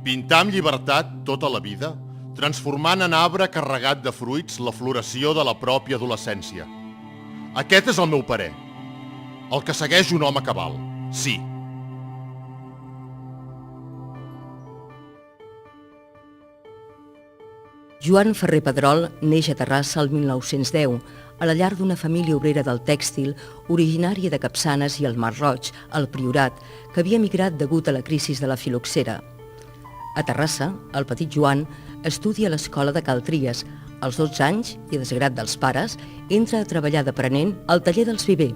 Pintar amb llibertat tota la vida, transformant en arbre carregat de fruits la floració de la pròpia adolescència. Aquest és el meu parer. El que segueix un home cabal, sí. Joan Ferrer Pedrol neix a Terrassa el 1910, a la llar d'una família obrera del tèxtil originària de Capçanes i el Mar Roig, al Priorat, que havia emigrat degut a la crisi de la filoxera. A Terrassa, el petit Joan estudia a l'escola de Cal Tries. Als 12 anys, i desgrat dels pares, entra a treballar d'aprenent al taller dels Viver,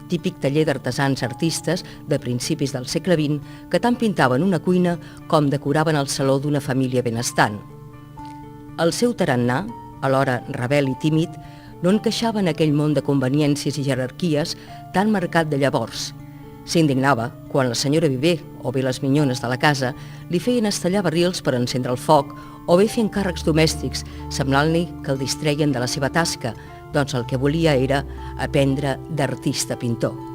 típic taller d'artesans artistes de principis del segle XX que tant pintaven una cuina com decoraven el saló d'una família benestant. El seu tarannà, alhora rebel i tímid, no encaixava en aquell món de conveniències i jerarquies tan marcat de llavors. S'indignava quan la senyora Viver o bé les minyones de la casa li feien estallar barrils per encendre el foc o bé fer encàrrecs domèstics, semblant-li que el distreien de la seva tasca, doncs el que volia era aprendre d'artista pintor.